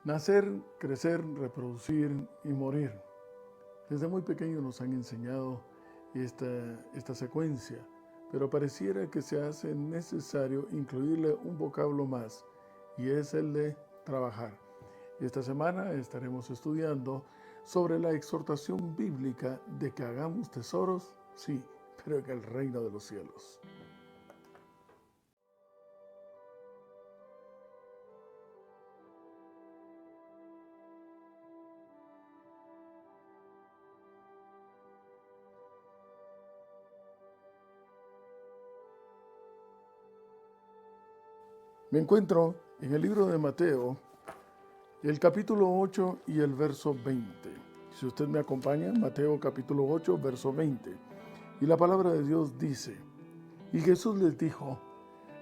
Nacer, crecer, reproducir y morir. Desde muy pequeño nos han enseñado esta secuencia, pero pareciera que se hace necesario incluirle un vocablo más, y es el de trabajar. Esta semana estaremos estudiando sobre la exhortación bíblica de que hagamos tesoros, sí, pero en el reino de los cielos. Me encuentro en el libro de Mateo, el capítulo 8 y el verso 20. Si usted me acompaña, Mateo capítulo 8, verso 20. Y la palabra de Dios dice, y Jesús les dijo,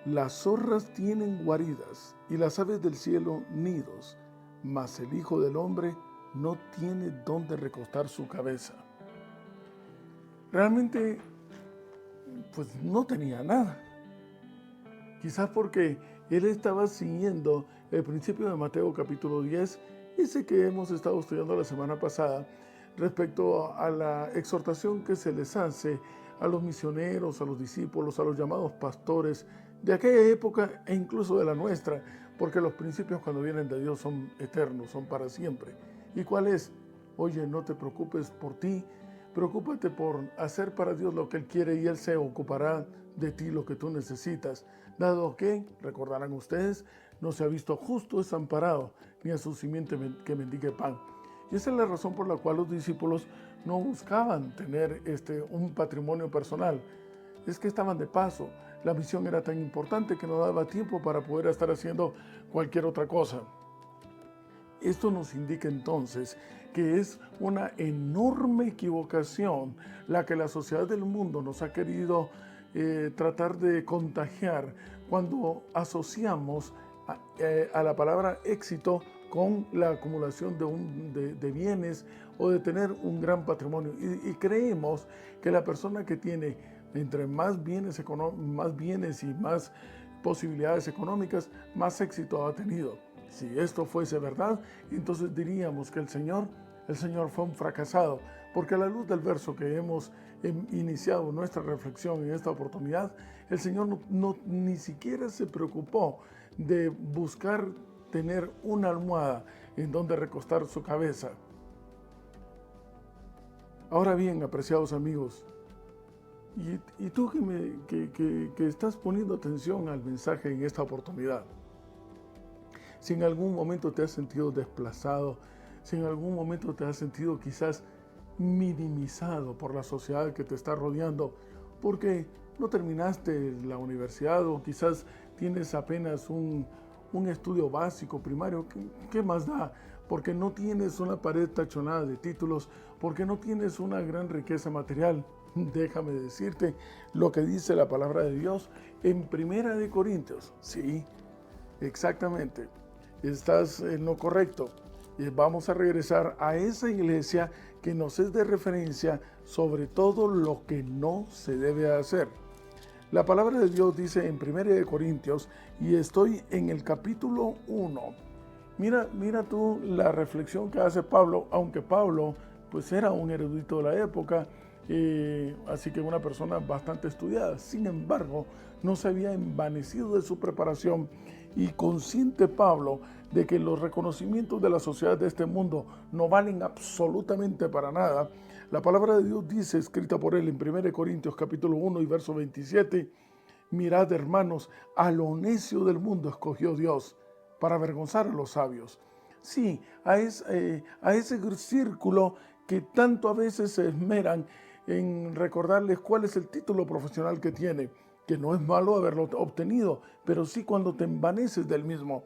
las zorras tienen guaridas y las aves del cielo nidos, mas el Hijo del Hombre no tiene dónde recostar su cabeza. Realmente, pues no tenía nada. Quizás porque él estaba siguiendo el principio de Mateo capítulo 10, ese que hemos estado estudiando la semana pasada, respecto a la exhortación que se les hace a los misioneros, a los discípulos, a los llamados pastores de aquella época e incluso de la nuestra, porque los principios cuando vienen de Dios son eternos, son para siempre. ¿Y cuál es? Oye, no te preocupes por ti, preocúpate por hacer para Dios lo que Él quiere y Él se ocupará de ti lo que tú necesitas, dado que, recordarán ustedes, no se ha visto justo desamparado, ni a su simiente que mendigue pan. Y esa es la razón por la cual los discípulos no buscaban tener un patrimonio personal. Es que estaban de paso. La misión era tan importante que no daba tiempo para poder estar haciendo cualquier otra cosa. Esto nos indica entonces que es una enorme equivocación la que la sociedad del mundo nos ha querido tratar de contagiar cuando asociamos a la palabra éxito con la acumulación de bienes o de tener un gran patrimonio. Y creemos que la persona que tiene entre más bienes y más posibilidades económicas, más éxito ha tenido. Si esto fuese verdad, entonces diríamos que el Señor fue un fracasado, porque a la luz del verso que hemos iniciado nuestra reflexión en esta oportunidad, el Señor ni siquiera se preocupó de buscar tener una almohada en donde recostar su cabeza. Ahora bien, apreciados amigos, y tú que estás poniendo atención al mensaje en esta oportunidad, si en algún momento te has sentido desplazado, si en algún momento te has sentido quizás minimizado por la sociedad que te está rodeando, porque no terminaste la universidad o quizás tienes apenas un estudio básico, primario, ¿qué más da? Porque no tienes una pared tachonada de títulos, porque no tienes una gran riqueza material. Déjame decirte lo que dice la palabra de Dios en 1 Corintios. Sí, exactamente. Estás en lo correcto. Y vamos a regresar a esa iglesia que nos es de referencia sobre todo lo que no se debe hacer. La palabra de Dios dice en 1 Corintios, y estoy en el capítulo 1. Mira tú la reflexión que hace Pablo, aunque Pablo pues era un erudito de la época, así que una persona bastante estudiada. Sin embargo, no se había envanecido de su preparación y consciente Pablo de que los reconocimientos de la sociedad de este mundo no valen absolutamente para nada. La palabra de Dios dice, escrita por él en 1 Corintios capítulo 1 y verso 27, mirad hermanos, a lo necio del mundo escogió Dios para avergonzar a los sabios. Sí, a ese círculo que tanto a veces se esmeran en recordarles cuál es el título profesional que tiene, que no es malo haberlo obtenido, pero sí cuando te envaneces del mismo.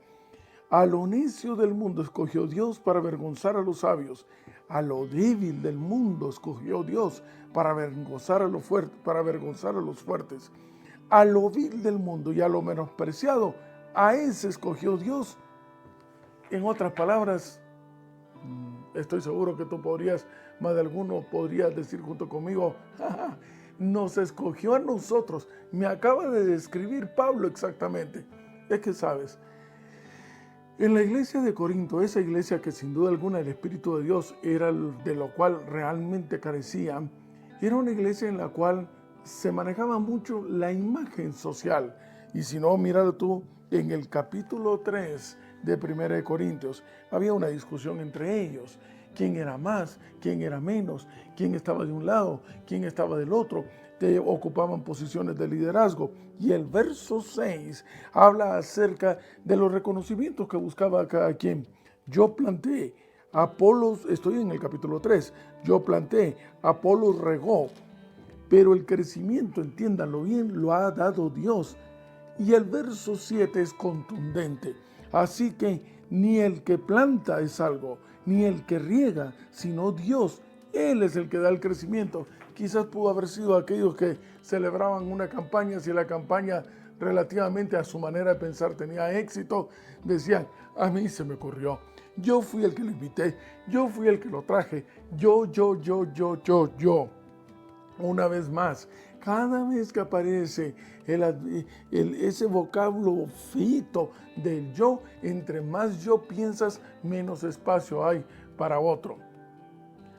A lo necio del mundo escogió Dios para avergonzar a los sabios. A lo débil del mundo escogió Dios para avergonzar a los fuertes. A lo vil del mundo y a lo menospreciado, a ese escogió Dios. En otras palabras, estoy seguro que tú más de alguno podrías decir junto conmigo, nos escogió a nosotros. Me acaba de describir Pablo exactamente. Es que sabes, En la iglesia de Corinto, esa iglesia que sin duda alguna el Espíritu de Dios era de lo cual realmente carecía, era una iglesia en la cual se manejaba mucho la imagen social. Y si no, míralo tú, en el capítulo 3 de 1 de Corintios, había una discusión entre ellos. ¿Quién era más? ¿Quién era menos? ¿Quién estaba de un lado? ¿Quién estaba del otro? Ocupaban posiciones de liderazgo. Y el verso 6 habla acerca de los reconocimientos que buscaba cada quien. Yo planté, Apolos, estoy en el capítulo 3, yo planté, Apolos regó, pero el crecimiento, entiéndanlo bien, lo ha dado Dios. Y el verso 7 es contundente. Así que ni el que planta es algo, ni el que riega, sino Dios. Él es el que da el crecimiento. Quizás pudo haber sido aquellos que celebraban una campaña, si la campaña relativamente a su manera de pensar tenía éxito, decían, a mí se me ocurrió. Yo fui el que lo invité, yo fui el que lo traje, yo. Una vez más, cada vez que aparece ese vocablo fito del yo, entre más yo piensas, menos espacio hay para otro.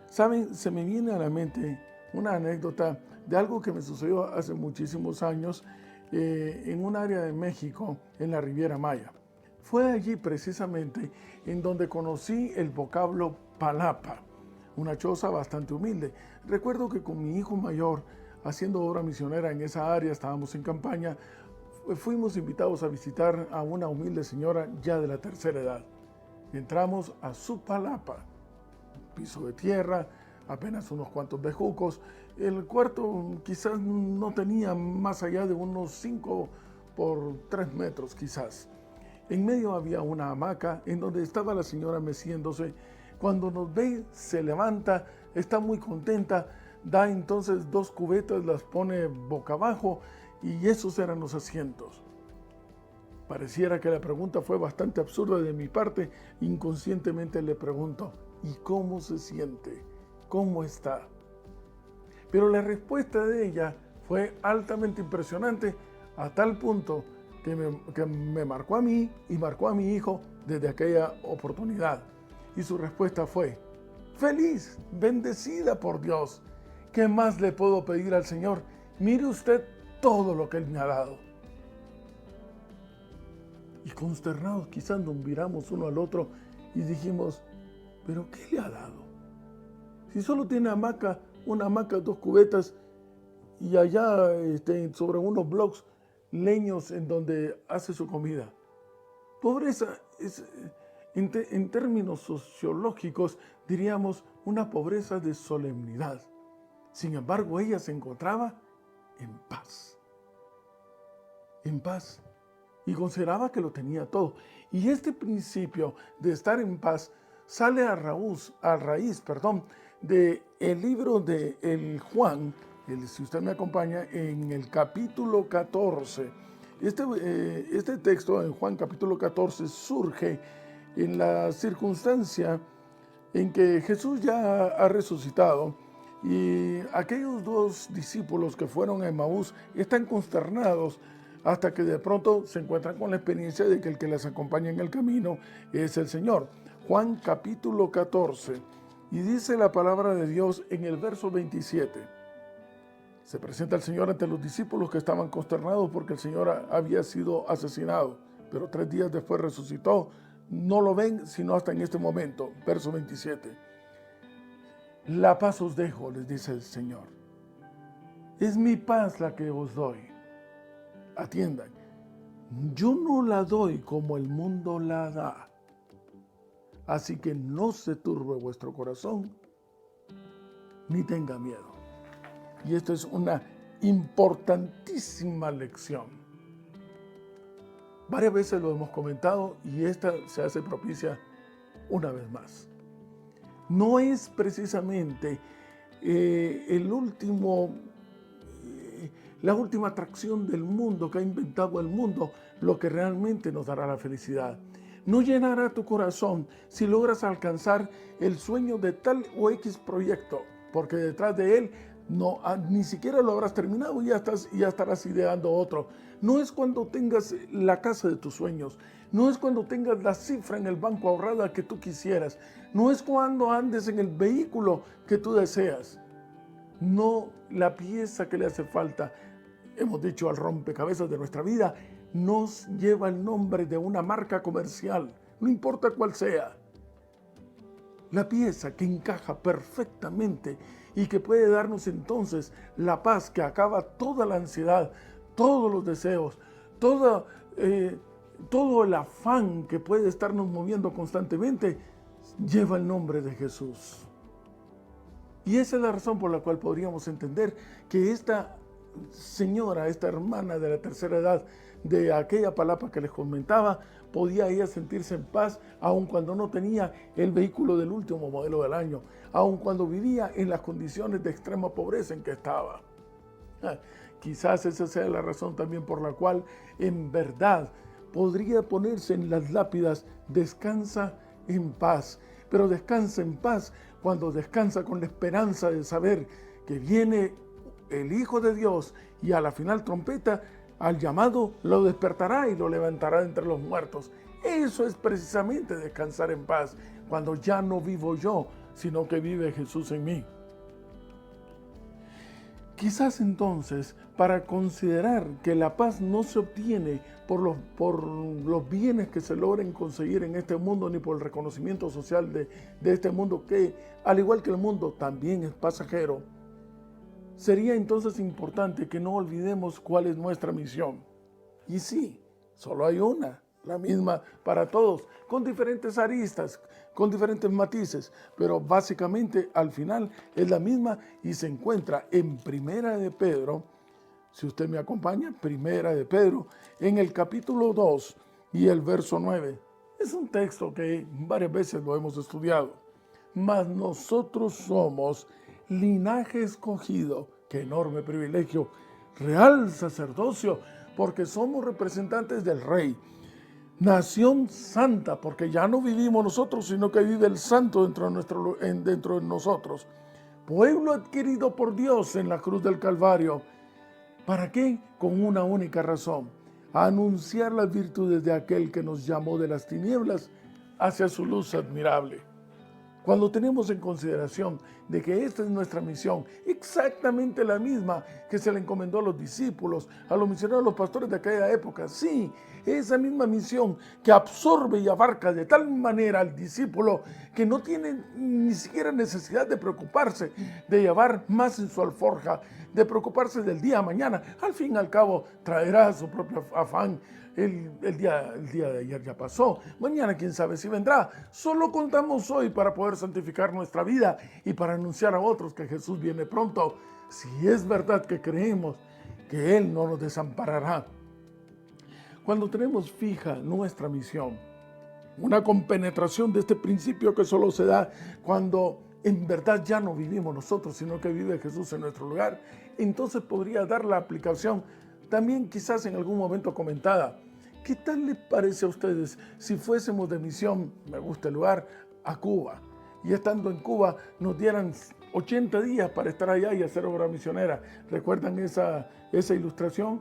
¿Saben? Se me viene a la mente una anécdota de algo que me sucedió hace muchísimos años en un área de México, en la Riviera Maya. Fue allí precisamente en donde conocí el vocablo palapa, una choza bastante humilde. Recuerdo que con mi hijo mayor, haciendo obra misionera en esa área, estábamos en campaña, fuimos invitados a visitar a una humilde señora ya de la tercera edad. Entramos a su palapa, piso de tierra, apenas unos cuantos bejucos. El cuarto quizás no tenía más allá de unos 5 por 3 metros quizás. En medio había una hamaca en donde estaba la señora meciéndose. Cuando nos ve, se levanta, está muy contenta, da entonces 2 cubetas, las pone boca abajo y esos eran los asientos. Pareciera que la pregunta fue bastante absurda de mi parte. Inconscientemente le pregunto, ¿y cómo se siente? ¿Cómo está? Pero la respuesta de ella fue altamente impresionante, a tal punto que me marcó a mí y marcó a mi hijo desde aquella oportunidad. Y su respuesta fue, feliz, bendecida por Dios. ¿Qué más le puedo pedir al Señor? Mire usted todo lo que Él me ha dado. Y consternados quizás nos miramos uno al otro y dijimos, ¿pero qué le ha dado? Si solo tiene hamaca, una hamaca, 2 cubetas y allá sobre unos bloques leños en donde hace su comida. Pobreza es, en términos sociológicos, diríamos una pobreza de solemnidad. Sin embargo, ella se encontraba en paz. En paz. Y consideraba que lo tenía todo. Y este principio de estar en paz sale a raíz del libro de Juan, si usted me acompaña, en el capítulo 14. Este texto en Juan capítulo 14 surge en la circunstancia en que Jesús ya ha resucitado y aquellos 2 discípulos que fueron a Emaús están consternados hasta que de pronto se encuentran con la experiencia de que el que les acompaña en el camino es el Señor. Juan capítulo 14, y dice la palabra de Dios en el verso 27. Se presenta el Señor ante los discípulos que estaban consternados porque el Señor había sido asesinado, pero 3 días después resucitó. No lo ven sino hasta en este momento. Verso 27. La paz os dejo, les dice el Señor. Es mi paz la que os doy. Atiendan, yo no la doy como el mundo la da. Así que no se turbe vuestro corazón, ni tenga miedo. Y esto es una importantísima lección. Varias veces lo hemos comentado y esta se hace propicia una vez más. No es precisamente la última atracción del mundo que ha inventado el mundo lo que realmente nos dará la felicidad. No llenará tu corazón si logras alcanzar el sueño de tal o X proyecto, porque detrás de él No, ni siquiera lo habrás terminado y ya estarás ideando otro. No es cuando tengas la casa de tus sueños. No es cuando tengas la cifra en el banco ahorrada que tú quisieras. No es cuando andes en el vehículo que tú deseas. No, la pieza que le hace falta, hemos dicho, al rompecabezas de nuestra vida, nos lleva el nombre de una marca comercial, no importa cuál sea. La pieza que encaja perfectamente y que puede darnos entonces la paz que acaba toda la ansiedad, todos los deseos, todo el afán que puede estarnos moviendo constantemente, lleva el nombre de Jesús. Y esa es la razón por la cual podríamos entender que esta señora, esta hermana de la tercera edad, de aquella palapa que les comentaba, podía ella sentirse en paz aun cuando no tenía el vehículo del último modelo del año, aun cuando vivía en las condiciones de extrema pobreza en que estaba. Quizás esa sea la razón también por la cual en verdad podría ponerse en las lápidas: descansa en paz. Pero descansa en paz cuando descansa con la esperanza de saber que viene el Hijo de Dios y a la final trompeta, al llamado, lo despertará y lo levantará entre los muertos. Eso es precisamente descansar en paz, cuando ya no vivo yo, sino que vive Jesús en mí. Quizás entonces, para considerar que la paz no se obtiene por los bienes que se logren conseguir en este mundo, ni por el reconocimiento social de este mundo, que al igual que el mundo también es pasajero, sería entonces importante que no olvidemos cuál es nuestra misión. Y sí, solo hay una, la misma para todos, con diferentes aristas, con diferentes matices, pero básicamente al final es la misma y se encuentra en Primera de Pedro. Si usted me acompaña, Primera de Pedro, en el capítulo 2 y el verso 9. Es un texto que varias veces lo hemos estudiado. Mas nosotros somos linaje escogido, qué enorme privilegio, real sacerdocio, porque somos representantes del Rey. Nación santa, porque ya no vivimos nosotros, sino que vive el Santo dentro de nosotros. Pueblo adquirido por Dios en la cruz del Calvario. ¿Para qué? Con una única razón: anunciar las virtudes de aquel que nos llamó de las tinieblas hacia su luz admirable. Cuando tenemos en consideración de que esta es nuestra misión, exactamente la misma que se le encomendó a los discípulos, a los misioneros, a los pastores de aquella época, sí, esa misma misión que absorbe y abarca de tal manera al discípulo que no tiene ni siquiera necesidad de preocuparse de llevar más en su alforja, de preocuparse del día de mañana. Al fin y al cabo traerá su propio afán. El día de ayer ya pasó, mañana quién sabe si vendrá. Solo contamos hoy para poder santificar nuestra vida y para anunciar a otros que Jesús viene pronto, si es verdad que creemos que Él no nos desamparará. Cuando tenemos fija nuestra misión, una compenetración de este principio que solo se da cuando en verdad ya no vivimos nosotros, sino que vive Jesús en nuestro lugar, entonces podría dar la aplicación también quizás en algún momento comentada. ¿Qué tal les parece a ustedes si fuésemos de misión, me gusta el lugar, a Cuba? Y estando en Cuba nos dieran 80 días para estar allá y hacer obra misionera. ¿Recuerdan esa ilustración?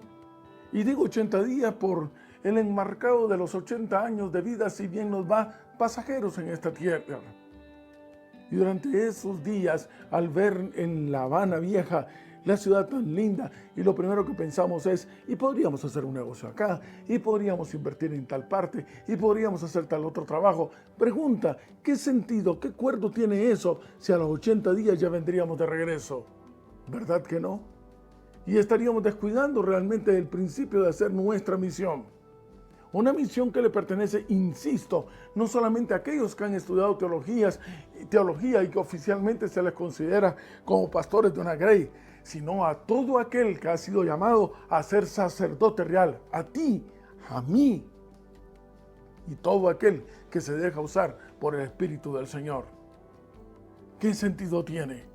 Y digo 80 días por el enmarcado de los 80 años de vida, si bien nos va pasajeros en esta tierra. Y durante esos días, al ver en La Habana Vieja la ciudad tan linda, y lo primero que pensamos es: y podríamos hacer un negocio acá, y podríamos invertir en tal parte, y podríamos hacer tal otro trabajo. Pregunta: ¿qué sentido, qué cuerdo tiene eso si a los 80 días ya vendríamos de regreso? ¿Verdad que no? Y estaríamos descuidando realmente el principio de hacer nuestra misión. Una misión que le pertenece, insisto, no solamente a aquellos que han estudiado teología y que oficialmente se les considera como pastores de una grey, sino a todo aquel que ha sido llamado a ser sacerdote real, a ti, a mí, y todo aquel que se deja usar por el Espíritu del Señor. ¿Qué sentido tiene?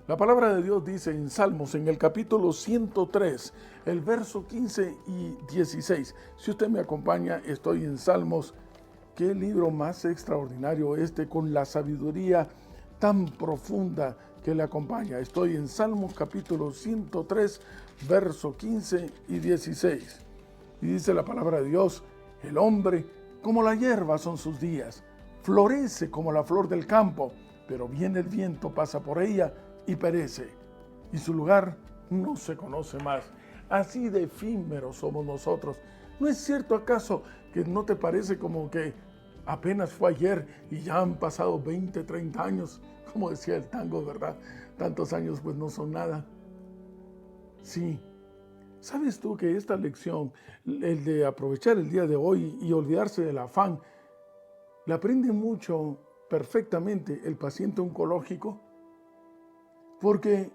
La palabra de Dios dice en Salmos, en el capítulo 103, el verso 15 y 16. Si usted me acompaña, estoy en Salmos. Qué libro más extraordinario este, con la sabiduría tan profunda que le acompaña. Estoy en Salmos capítulo 103, verso 15 y 16. Y dice la palabra de Dios: el hombre como la hierba son sus días, florece como la flor del campo, pero viene el viento, pasa por ella y perece, y su lugar no se conoce más. Así de efímeros somos nosotros. ¿No es cierto acaso que no te parece como que apenas fue ayer y ya han pasado 20, 30 años? Como decía el tango, ¿verdad? Tantos años pues no son nada. Sí. ¿Sabes tú que esta lección, el de aprovechar el día de hoy y olvidarse del afán, la aprende mucho perfectamente el paciente oncológico? Porque,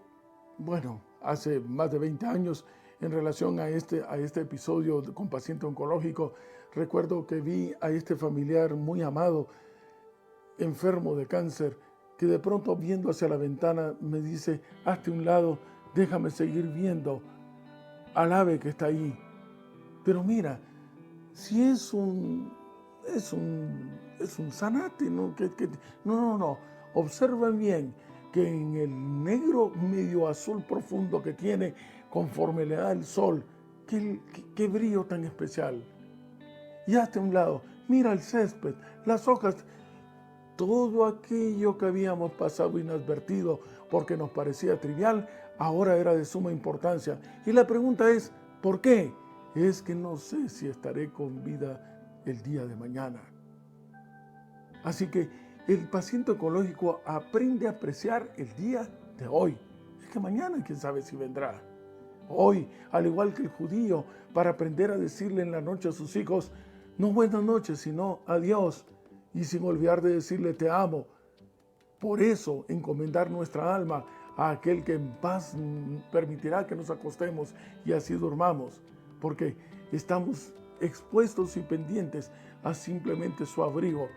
bueno, hace más de 20 años, en relación a este episodio con paciente oncológico, recuerdo que vi a este familiar muy amado, enfermo de cáncer, que de pronto viendo hacia la ventana me dice: hazte un lado, déjame seguir viendo al ave que está ahí. Pero mira, si es un zanate, ¿no? No. Observen bien que en el negro medio azul profundo que tiene, conforme le da el sol, qué brillo tan especial. Y hazte un lado, mira el césped, las hojas, todo aquello que habíamos pasado inadvertido porque nos parecía trivial, ahora era de suma importancia. Y la pregunta es, ¿por qué? Es que no sé si estaré con vida el día de mañana. Así que el paciente oncológico aprende a apreciar el día de hoy. Es que mañana quién sabe si vendrá. Hoy, al igual que el judío, para aprender a decirle en la noche a sus hijos, no buenas noches, sino adiós, y sin olvidar de decirle te amo. Por eso, encomendar nuestra alma a aquel que en paz permitirá que nos acostemos y así durmamos, porque estamos expuestos y pendientes a simplemente su abrigo,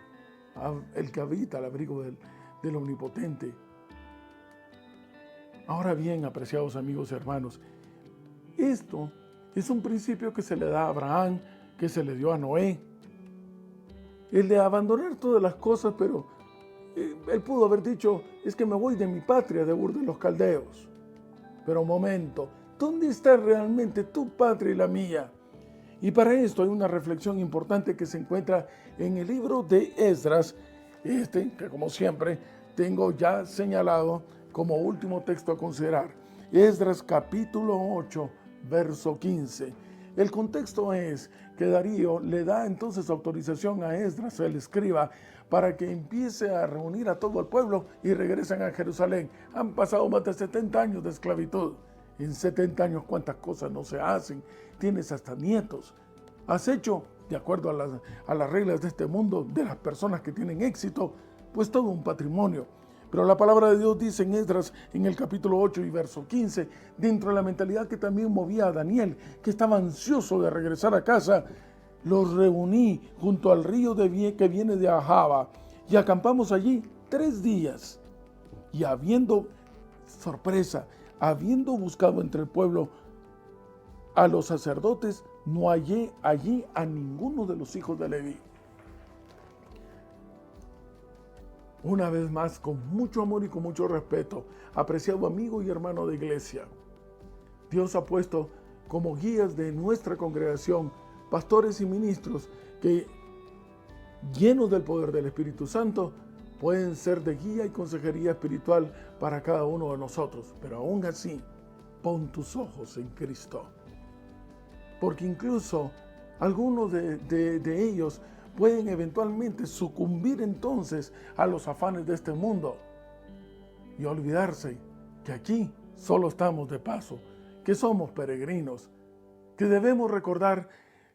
el que habita el abrigo del Omnipotente. Ahora bien, apreciados amigos y hermanos, esto es un principio que se le da a Abraham, que se le dio a Noé. El de abandonar todas las cosas, pero él pudo haber dicho, es que me voy de mi patria, de Ur de los Caldeos. Pero un momento, ¿dónde está realmente tu patria y la mía? Y para esto hay una reflexión importante que se encuentra en el libro de Esdras, que como siempre tengo ya señalado como último texto a considerar. Esdras capítulo 8, verso 15. El contexto es que Darío le da entonces autorización a Esdras, el escriba, para que empiece a reunir a todo el pueblo y regresen a Jerusalén. Han pasado más de 70 años de esclavitud. En 70 años cuántas cosas no se hacen. Tienes hasta nietos. Has hecho, de acuerdo a las reglas de este mundo, de las personas que tienen éxito, pues todo un patrimonio. Pero la palabra de Dios dice en Esdras, en el capítulo 8 y verso 15, dentro de la mentalidad que también movía a Daniel, que estaba ansioso de regresar a casa, los reuní junto al río que viene de Ahava y acampamos allí 3 días. Y habiendo buscado entre el pueblo a los sacerdotes, no hallé allí a ninguno de los hijos de Leví. Una vez más, con mucho amor y con mucho respeto, apreciado amigo y hermano de iglesia, Dios ha puesto como guías de nuestra congregación pastores y ministros que, llenos del poder del Espíritu Santo, pueden ser de guía y consejería espiritual para cada uno de nosotros. Pero aún así, pon tus ojos en Cristo. Porque incluso algunos de ellos pueden eventualmente sucumbir entonces a los afanes de este mundo y olvidarse que aquí solo estamos de paso, que somos peregrinos, que debemos recordar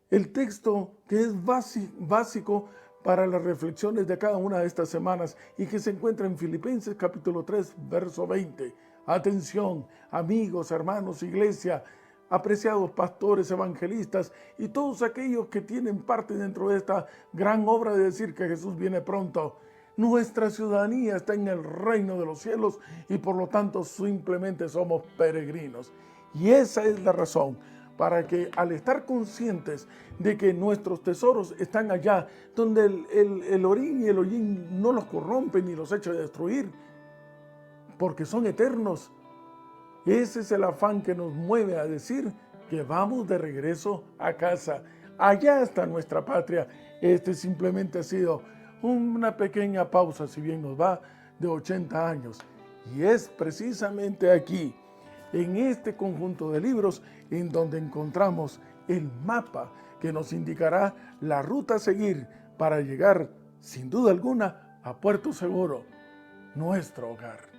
el texto que es básico para las reflexiones de cada una de estas semanas y que se encuentra en Filipenses capítulo 3, verso 20. Atención, amigos, hermanos, iglesia, apreciados pastores, evangelistas y todos aquellos que tienen parte dentro de esta gran obra de decir que Jesús viene pronto. Nuestra ciudadanía está en el reino de los cielos y por lo tanto simplemente somos peregrinos. Y esa es la razón para que al estar conscientes de que nuestros tesoros están allá, donde el orín y el hollín no los corrompen ni los echa a destruir, porque son eternos. Ese es el afán que nos mueve a decir que vamos de regreso a casa. Allá está nuestra patria. Este simplemente ha sido una pequeña pausa, si bien nos va, de 80 años. Y es precisamente aquí, en este conjunto de libros, en donde encontramos el mapa que nos indicará la ruta a seguir para llegar, sin duda alguna, a Puerto Seguro, nuestro hogar.